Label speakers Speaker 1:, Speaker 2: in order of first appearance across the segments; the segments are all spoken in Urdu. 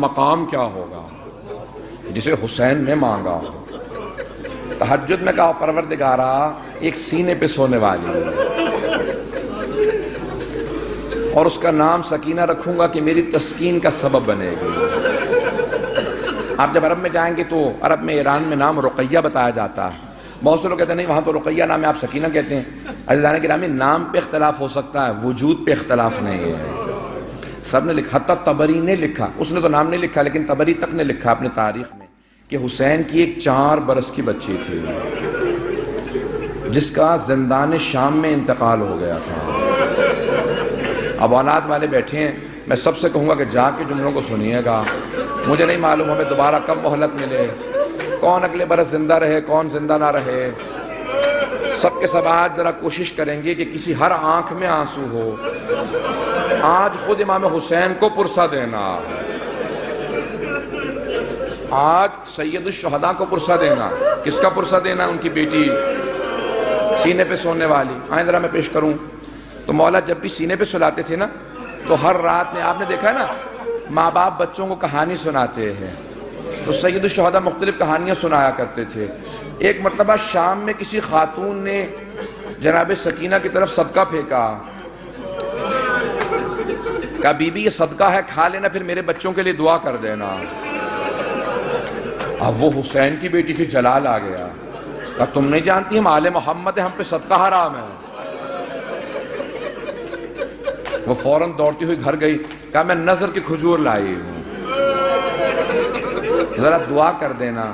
Speaker 1: مقام کیا ہوگا جسے حسین نے مانگا. تہجد میں کہا پروردگارا ایک سینے پہ سونے والی اور اس کا نام سکینہ رکھوں گا کہ میری تسکین کا سبب بنے گی. آپ جب عرب میں جائیں گے تو عرب میں ایران میں نام رقیہ بتایا جاتا ہے. بہت سے لوگ کہتے ہیں نہیں وہاں تو رقیہ نام ہے آپ سکینہ کہتے ہیں. عزیزان گرامی نام پہ اختلاف ہو سکتا ہے وجود پہ اختلاف نہیں ہے. سب نے لکھا حتیٰ طبری نے لکھا, اس نے تو نام نہیں لکھا لیکن طبری تک نے لکھا اپنے تاریخ میں کہ حسین کی ایک 4 برس کی بچی تھی جس کا زندان شام میں انتقال ہو گیا تھا. اب اولاد والے بیٹھے ہیں, میں سب سے کہوں گا کہ جا کے جملوں کو سنیے گا. مجھے نہیں معلوم ہمیں دوبارہ کب مہلت ملے, کون اگلے برس زندہ رہے کون زندہ نہ رہے. سب کے سب آج ذرا کوشش کریں گے کہ کسی ہر آنکھ میں آنسو ہو. آج خود امام حسین کو پرسہ دینا, آج سید الشہداء کو پرسہ دینا. کس کا پرسہ دینا؟ ان کی بیٹی سینے پہ سونے والی. آئیں ذرا میں پیش کروں. تو مولا جب بھی سینے پہ سلاتے تھے نا تو ہر رات میں آپ نے دیکھا ہے نا ماں باپ بچوں کو کہانی سناتے ہیں تو سید الشہداء مختلف کہانیاں سنایا کرتے تھے. ایک مرتبہ شام میں کسی خاتون نے جناب سکینہ کی طرف صدقہ پھینکا, کہا بی بی یہ صدقہ ہے کھا لینا پھر میرے بچوں کے لیے دعا کر دینا. اب وہ حسین کی بیٹی سے جلال آ گیا, کہا تم نہیں جانتی ہم آل محمد ہیں, ہم پہ صدقہ حرام ہے. وہ فوراً دوڑتی ہوئی گھر گئی, کہا میں نظر کی کھجور لائی ہوں, ذرا دعا کر دینا,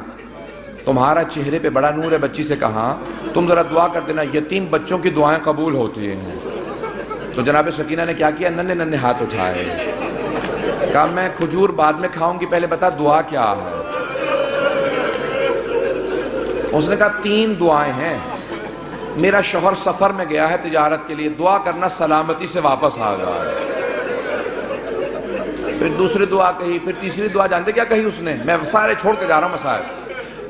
Speaker 1: تمہارا چہرے پہ بڑا نور ہے. بچی سے کہا تم ذرا دعا کر دینا, یتیم بچوں کی دعائیں قبول ہوتی ہیں. تو جناب سکینہ نے کیا کیا, ننھے ننھے ہاتھ اٹھائے, کہا میں کھجور بعد میں کھاؤں گی, پہلے بتا دعا کیا ہے. اس نے کہا 3 دعائیں ہیں. میرا شوہر سفر میں گیا ہے تجارت کے لیے, دعا کرنا سلامتی سے واپس آ جائے. پھر دوسری دعا کہی, پھر تیسری دعا جانتے کیا کہی اس نے؟ میں سارے چھوڑ کے جا رہا ہوں مسائل.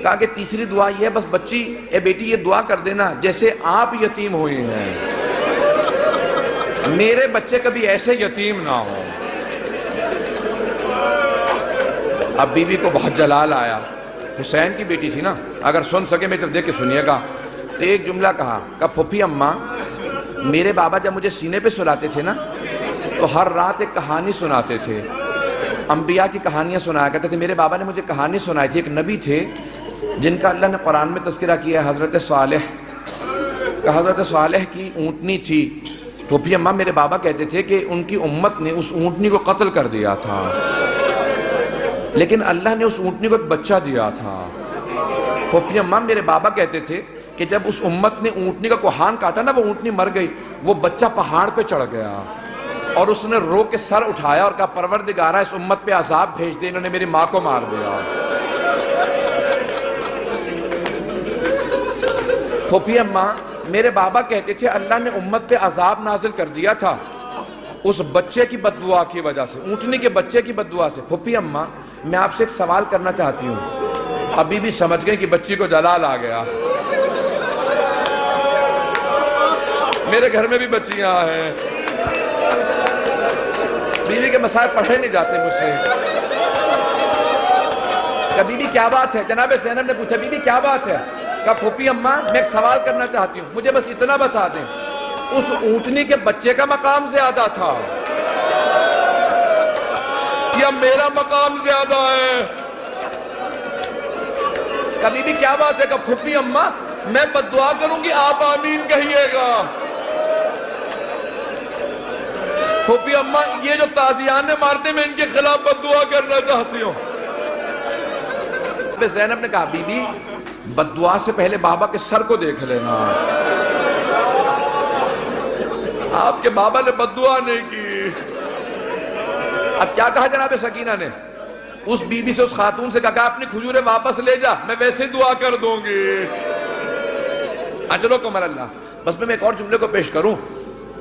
Speaker 1: کہا کہ تیسری دعا یہ ہے بس بچی اے بیٹی یہ دعا کر دینا جیسے آپ یتیم ہوئی ہیں میرے بچے کبھی ایسے یتیم نہ ہوں. اب بی بی کو بہت جلال آیا, حسین کی بیٹی تھی نا, اگر سن سکے میری طرف دیکھ کے سنیے گا. تو ایک جملہ کہا پھوپھی اماں میرے بابا جب مجھے سینے پہ سلاتے تھے نا تو ہر رات ایک کہانی سناتے تھے, انبیاء کی کہانیاں سنایا کرتے تھے. میرے بابا نے مجھے کہانی سنائی تھی, ایک نبی تھے جن کا اللہ نے قرآن میں تذکرہ کیا ہے, حضرت صالح کا. حضرت صالح کی اونٹنی تھی. پھوپھی اماں میرے بابا کہتے تھے کہ ان کی امت نے اس اونٹنی کو قتل کر دیا تھا, لیکن اللہ نے اس اونٹنی کو ایک بچہ دیا تھا. پھوپھی اماں میرے بابا کہتے تھے کہ جب اس امت نے اونٹنی کا کوہان کاٹا نا, وہ اونٹنی مر گئی, وہ بچہ پہاڑ پہ چڑھ گیا اور اس نے رو کے سر اٹھایا اور کہا پروردگارا اس امت پہ عذاب بھیج دے, انہوں نے میری ماں کو مار دیا. پھوپھی اماں میرے بابا کہتے تھے اللہ نے امت پہ عذاب نازل کر دیا تھا اس بچے کی بد دعا کی وجہ سے, اونٹنی کے بچے کی بد دعا سے. پھوپھی اماں میں آپ سے ایک سوال کرنا چاہتی ہوں. ابھی بھی سمجھ گئے کہ بچی کو جلال آ گیا. میرے گھر میں بھی بچیاں ہیں, بیوی کے مسائل پڑھے نہیں جاتے مجھ سے. کہ بی بی کیا بات ہے؟ جناب زینب نے پوچھا بی بی کیا بات ہے؟ کہا پھوپھی اماں میں ایک سوال کرنا چاہتی ہوں, مجھے بس اتنا بتا دیں اس اونٹنی کے بچے کا مقام زیادہ تھا یا میرا مقام زیادہ ہے؟ کہا بی بی کیا بات ہے؟ کہا پھوپھی اماں میں بد دعا کروں گی آپ آمین کہیے گا. پھوپھی اماں یہ جو تازیانے مارتے میں ان کے خلاف بد دعا کرنا چاہتی ہوں. زینب نے کہا بی بی بد دعا سے پہلے بابا کے سر کو دیکھ لینا. آپ کے بابا نے بد دعا نہیں کی. اب کیا کہا جناب سکینہ نے؟ اس بی بی سے, اس خاتون سے کہا اپنی کھجوریں واپس لے جا, میں ویسے دعا کر دوں گی. اجرکم اللہ. بس میں ایک اور جملے کو پیش کروں.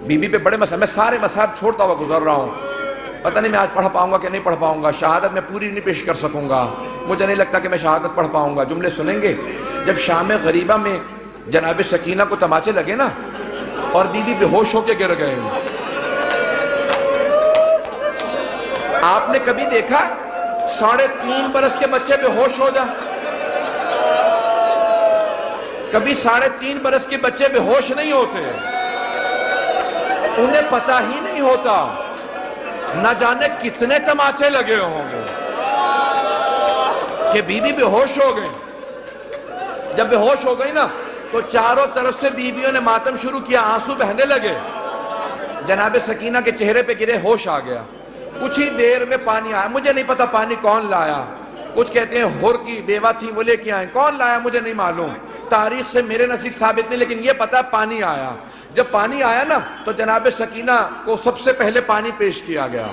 Speaker 1: بی بی پہ بڑے مسائل, میں سارے مسائل چھوڑتا ہوا گزر رہا ہوں. پتہ نہیں میں آج پڑھ پاؤں گا کہ نہیں پڑھ پاؤں گا. شہادت میں پوری نہیں پیش کر سکوں گا, مجھے نہیں لگتا کہ میں شہادت پڑھ پاؤں گا. جملے سنیں گے. جب شام غریبہ میں جناب سکینہ کو تماچے لگے نا اور بی بی بے ہوش ہو کے گر گئے, آپ نے کبھی دیکھا 3.5 برس کے بچے بے ہوش ہو جائیں. کبھی 3.5 برس کے بچے بے ہوش نہیں ہوتے، انہیں پتہ ہی نہیں ہوتا، نہ جانے کتنے تماچے لگے ہوں گے کہ بیوی بے ہوش ہو گئی. جب بے ہوش ہو گئی نا تو چاروں طرف سے بیویوں نے ماتم شروع کیا، آنسو بہنے لگے. جناب سکینہ کے چہرے پہ گرے، ہوش آ گیا. کچھ ہی دیر میں پانی آیا، مجھے نہیں پتا پانی کون لایا. کچھ کہتے ہیں ہر کی بیوہ تھی وہ لے کے آئیں، کون لایا مجھے نہیں معلوم، تاریخ سے میرے نزدیک ثابت نہیں، لیکن یہ پتا پانی آیا. جب پانی آیا نا تو جناب سکینہ کو سب سے پہلے پانی پیش کیا گیا.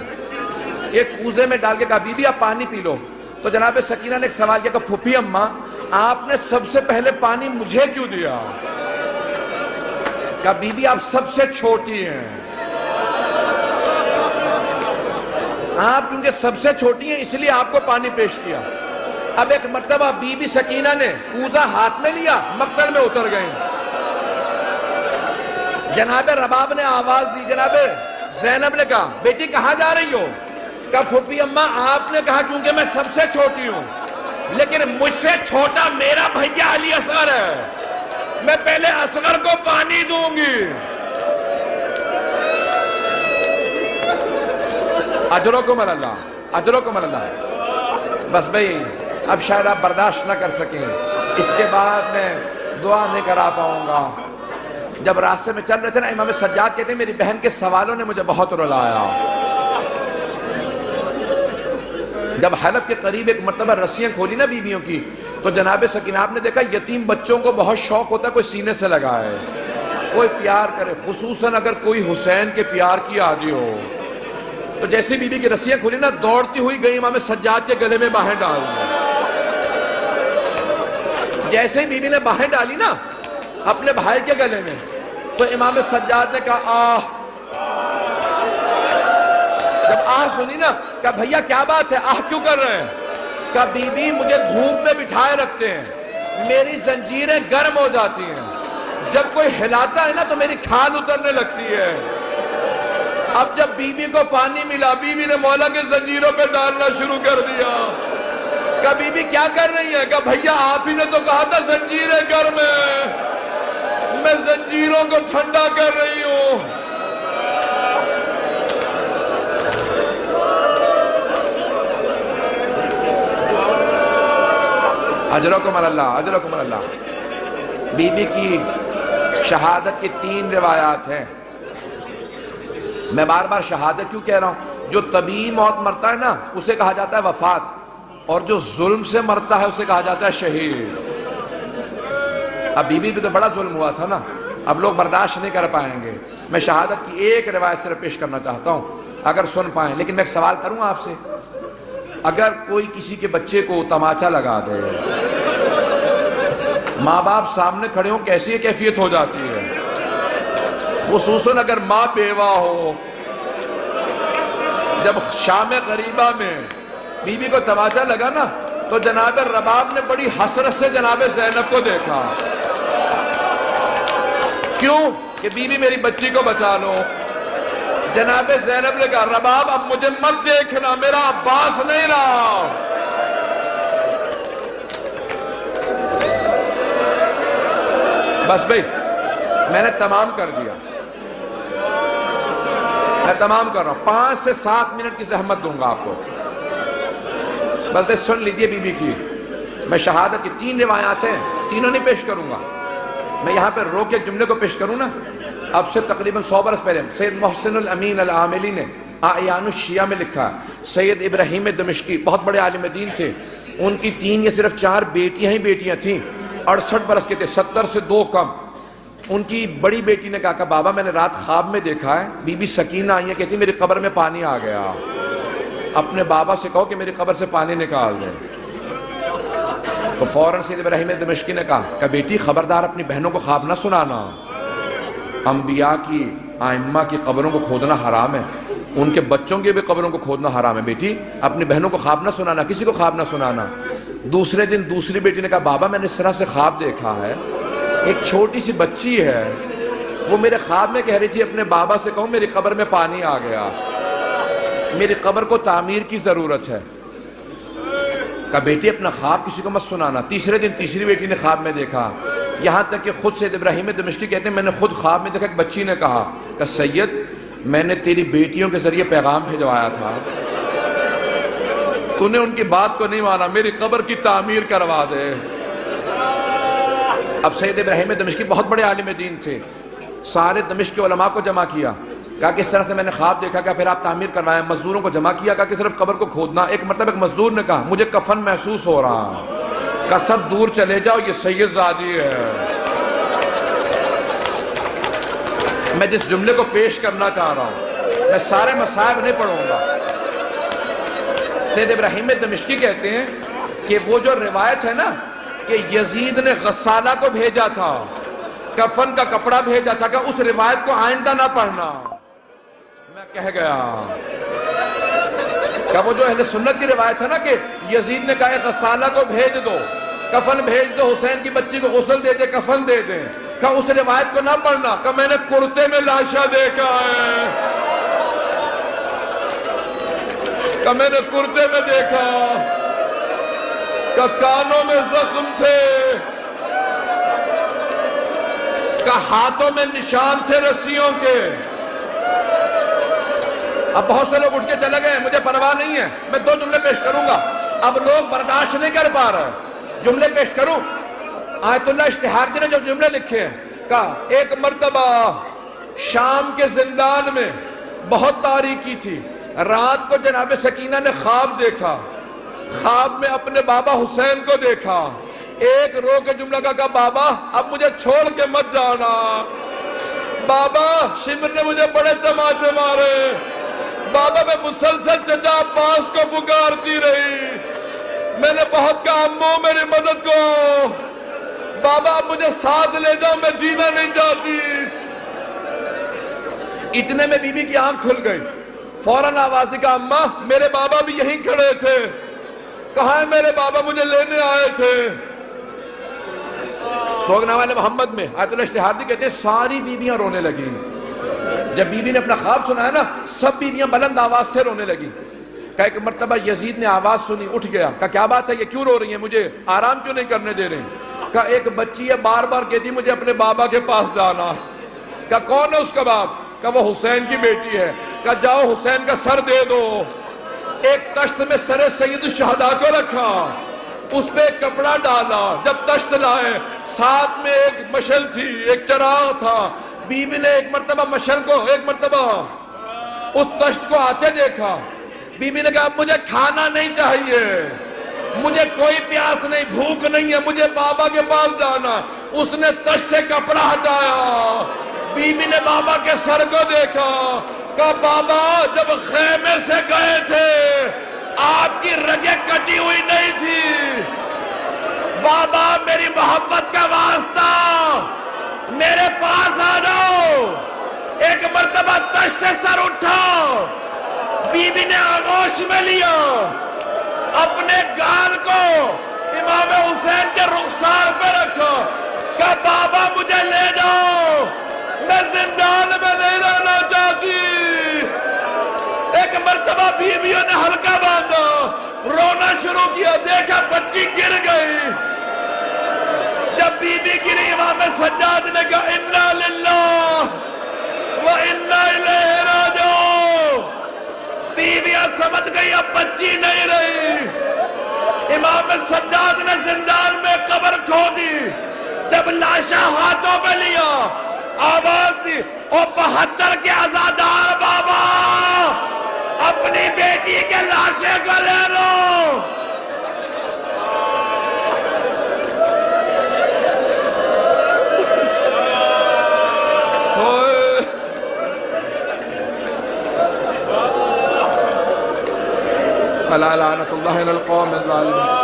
Speaker 1: ایک کوزے میں ڈال کے کہا بی بی آپ پانی پی لو. تو جناب سکینہ نے ایک سوال کیا کہ پھوپھی اماں آپ نے سب سے پہلے پانی مجھے کیوں دیا؟ کہا بی بی آپ سب سے چھوٹی ہیں، آپ کیونکہ سب سے چھوٹی ہیں اس لیے آپ کو پانی پیش کیا. اب ایک مرتبہ بی بی سکینہ نے کوزہ ہاتھ میں لیا، مقتل میں اتر گئیں. جناب رباب نے آواز دی، جناب زینب نے کہا بیٹی کہاں جا رہی ہو؟ کہا پھوپھی اماں آپ نے کہا کیونکہ میں سب سے چھوٹی ہوں، لیکن مجھ سے چھوٹا میرا بھیا علی اصغر ہے، میں پہلے اصغر کو پانی دوں گی. اجرکم اللہ، اجرکم اللہ. بس بھئی اب شاید آپ برداشت نہ کر سکیں، اس کے بعد میں دعا نہیں کرا پاؤں گا. جب راستے میں چل رہے تھے نا امام سجاد کہتے ہیں میری بہن کے سوالوں نے مجھے بہت رلایا. جب حلب کے قریب ایک مرتبہ رسیاں کھولی نا بیویوں کی تو جناب سکینہ آپ نے دیکھا یتیم بچوں کو بہت شوق ہوتا ہے کوئی سینے سے لگائے، کوئی پیار کرے، خصوصاً اگر کوئی حسین کے پیار کی عادی ہو. تو جیسے بی بی کی رسیاں کھولی نا دوڑتی ہوئی گئی امام سجاد کے گلے میں باہیں ڈال دی. جیسے ہی بی بی نے باہیں ڈالی نا اپنے بھائی کے گلے میں تو امام سجاد نے کہا آہ. جب آہ سنی نا کہا بھیا کیا بات ہے، آہ کیوں کر رہے ہیں؟ کہا بی بی مجھے دھوپ میں بٹھائے رکھتے ہیں، میری زنجیریں گرم ہو جاتی ہیں، جب کوئی ہلاتا ہے نا تو میری کھال اترنے لگتی ہے. اب جب بی بی کو پانی ملا بی بی نے مولا کے زنجیروں پہ ڈالنا شروع کر دیا. کہا بی بی کیا کر رہی ہے؟ کہا بھیا آپ ہی نے تو کہا تھا زنجیریں گرم ہیں، میں زنجیروں کو ٹھنڈا کر رہی ہوں. اجرکم اللہ، اجرکم اللہ. بی بی کی شہادت کی 3 روایات ہیں. میں بار بار شہادت کیوں کہہ رہا ہوں؟ جو طبیعی موت مرتا ہے نا اسے کہا جاتا ہے وفات، اور جو ظلم سے مرتا ہے اسے کہا جاتا ہے شہید. اب بی بی بھی تو بڑا ظلم ہوا تھا نا، اب لوگ برداشت نہیں کر پائیں گے. میں شہادت کی ایک روایت صرف پیش کرنا چاہتا ہوں اگر سن پائیں، لیکن میں ایک سوال کروں آپ سے. اگر کوئی کسی کے بچے کو تماچا لگا دے، ماں باپ سامنے کھڑے ہوں کیسی کیفیت ہو جاتی ہے، خصوصاً اگر ماں بیوہ ہو. جب شام غریبہ میں بی بی کو تماچا لگا نا تو جناب رباب نے بڑی حسرت سے جناب زینب کو دیکھا. کیوں؟ کہ بی بی میری بچی کو بچا لو. جناب زینب نے کہا رباب اب مجھے مت دیکھنا، میرا عباس نہیں رہا. بس بھئی میں نے تمام کر دیا، میں تمام کر رہا ہوں. 5 سے 7 منٹ کی زحمت دوں گا آپ کو. بس بھئی سن لیجئے بی بی کی. میں شہادت کی 3 روایات ہیں، تینوں نہیں پیش کروں گا. میں یہاں پہ روک کے جملے کو پیش کروں نا، اب سے تقریباً 100 برس پہلے سید محسن الامین العاملی نے اعیان الشیعہ میں لکھا. سید ابراہیم دمشقی بہت بڑے عالم دین تھے، ان کی 3 یا صرف 4 بیٹیاں ہی بیٹیاں تھیں، 68 برس کے تھے، 70 سے 2 کم. ان کی بڑی بیٹی نے کہا کہ بابا میں نے رات خواب میں دیکھا ہے بی بی سکینہ آئی ہیں، کہتی میری قبر میں پانی آ گیا، اپنے بابا سے کہو کہ میری قبر سے پانی نکال دیں. تو فوراً سید ابراہیم دمشقی نے کہا کہ بیٹی خبردار اپنی بہنوں کو خواب نہ سنانا، انبیاء کی ائمہ کی قبروں کو کھودنا حرام ہے، ان کے بچوں کی بھی قبروں کو کھودنا حرام ہے. بیٹی اپنی بہنوں کو خواب نہ سنانا، کسی کو خواب نہ سنانا. دوسرے دن دوسری بیٹی نے کہا بابا میں نے اس طرح سے خواب دیکھا ہے، ایک چھوٹی سی بچی ہے، وہ میرے خواب میں کہہ رہی تھی اپنے بابا سے کہوں میری قبر میں پانی آ گیا، میری قبر کو تعمیر کی ضرورت ہے. کہا بیٹی اپنا خواب کسی کو مت سنانا. تیسرے دن تیسری بیٹی نے خواب میں دیکھا. یہاں تک کہ خود سید ابراہیم دمشقی کہتے ہیں میں نے خود خواب میں دیکھا. ایک بچی نے کہا کہ سید میں نے تیری بیٹیوں کے ذریعے پیغام بھیجوایا تھا, تو نے ان کی بات کو نہیں مانا, میری قبر کی تعمیر کروا دے. اب سید ابراہیم دمشقی بہت بڑے عالم دین تھے. سارے دمشق کے علماء کو جمع کیا, کہا کس طرح سے میں نے خواب دیکھا, کہ پھر آپ تعمیر کروائیں. مزدوروں کو جمع کیا, کہا کہ صرف قبر کو کھودنا. ایک مرتبہ ایک مزدور نے کہا مجھے کفن محسوس ہو رہا, کہا سب دور چلے جاؤ, یہ سید زادی ہے. میں جس جملے کو پیش کرنا چاہ رہا ہوں, میں سارے مصائب نہیں پڑھوں گا. سید ابراہیم دمشقی کہتے ہیں کہ وہ جو روایت ہے نا کہ یزید نے غسالہ کو بھیجا تھا, کفن کا کپڑا بھیجا تھا, کہ اس روایت کو آئندہ نہ پڑھنا. میں کہہ گیا کہ وہ جو اہل سنت کی روایت ہے نا کہ یزید نے کہا غسالہ کو بھیج دو, کفن بھیج دو, حسین کی بچی کو غسل دے دے, کفن دے دیں, کہ اس روایت کو نہ پڑھنا. کہ میں نے کرتے میں لاشا دیکھا ہے, کہ میں نے کرتے میں دیکھا, کہ کانوں میں زخم تھے, کہ ہاتھوں میں نشان تھے رسیوں کے. اب بہت سے لوگ اٹھ کے چلے گئے, مجھے پرواہ نہیں ہے, میں 2 جملے پیش کروں گا. اب لوگ برداشت نہیں کر پا رہے, جملے پیش کروں. آیت اللہ اشتہاردی نے جو جملے لکھے ہیں, کہا ایک مرتبہ شام کے زندان میں بہت تاریکی تھی, رات کو جناب سکینہ نے خواب دیکھا, خواب میں اپنے بابا حسین کو دیکھا. ایک رو کے جملہ کہا بابا اب مجھے چھوڑ کے مت جانا, بابا شمر نے مجھے بڑے تماچے مارے, بابا میں مسلسل چچا عباس کو پکارتی رہی, میں نے بہت کہا امو میری مدد کو, بابا اب مجھے ساتھ لے جاؤ, میں جینا نہیں چاہتی. اتنے میں بی بی کی آنکھ کھل گئی, فوراً آواز دی, کہا اماں میرے بابا بھی یہیں کھڑے تھے. کہاں ہے میرے بابا, مجھے لینے آئے تھے. سوگنا والے محمد میں آیت اللہ اشتہاردی کہتے ہیں ساری بیویاں رونے لگی. جب بی بی نے اپنا خواب سنا ہے نا, سب بیویاں بلند آواز سے رونے لگی. کہ ایک مرتبہ یزید نے آواز سنی, اٹھ گیا, کہ کیا بات ہے, یہ کیوں رو رہی ہیں, مجھے آرام کیوں نہیں کرنے دے رہے ہیں. کہ ایک بچی ہے بار بار کہتی مجھے اپنے بابا کے پاس جانا. کہ کون ہے اس کا باپ, کہ وہ حسین کی بیٹی ہے. کہ جاؤ حسین کا سر دے دو. ایک تشت میں سر سید الشہداء کو رکھا, اس پہ ایک کپڑا ڈالا. جب تشت لائے, ساتھ میں ایک مشل تھی, ایک چراغ تھا. بی بی نے ایک مرتبہ مشل کو, ایک مرتبہ اس تشت کو آتے دیکھا. بی بی نے کہا مجھے کھانا نہیں چاہیے, مجھے کوئی پیاس نہیں, بھوک نہیں ہے, مجھے بابا کے پاس جانا. اس نے تشت سے کپڑا ہٹایا, بی بی نے بابا کے سر کو دیکھا. کہا بابا جب خیمے سے گئے تھے آپ کی رگیں کٹی ہوئی نہیں تھی, بابا میری محبت کا واسطہ میرے پاس آ جاؤ. ایک مرتبہ تشت سے سر اٹھا, بی بی نے آغوش میں لیا, اپنے گال کو امام حسین کے رخسار پہ رکھا. کہ بابا مجھے لے جاؤ, میں زندان میں نہیں رہنا چاہتی. ایک مرتبہ بیویوں نے ہلکا باندھا, رونا شروع کیا, دیکھا بچی گر گئی. جب بی بی گری, امام سجاد نے کہا انا للہ و انا الیہ راجعون. بیویاں سمجھ گئی اب بچی نہیں رہی. امام سجاد نے زندان میں قبر کھودی. جب لاشا ہاتھوں میں لیا, آواز دی, او 72 کے عزادار بابا اپنی بیٹی کے لاشے کو لے لو. فلا لعنت اللہ علی القوم الظالمین.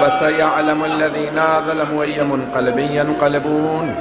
Speaker 1: وَسَيَعْلَمُ الَّذِينَ ظَلَمُوا أَيَّ مُنْقَلَبٍ يَنْقَلِبُونَ.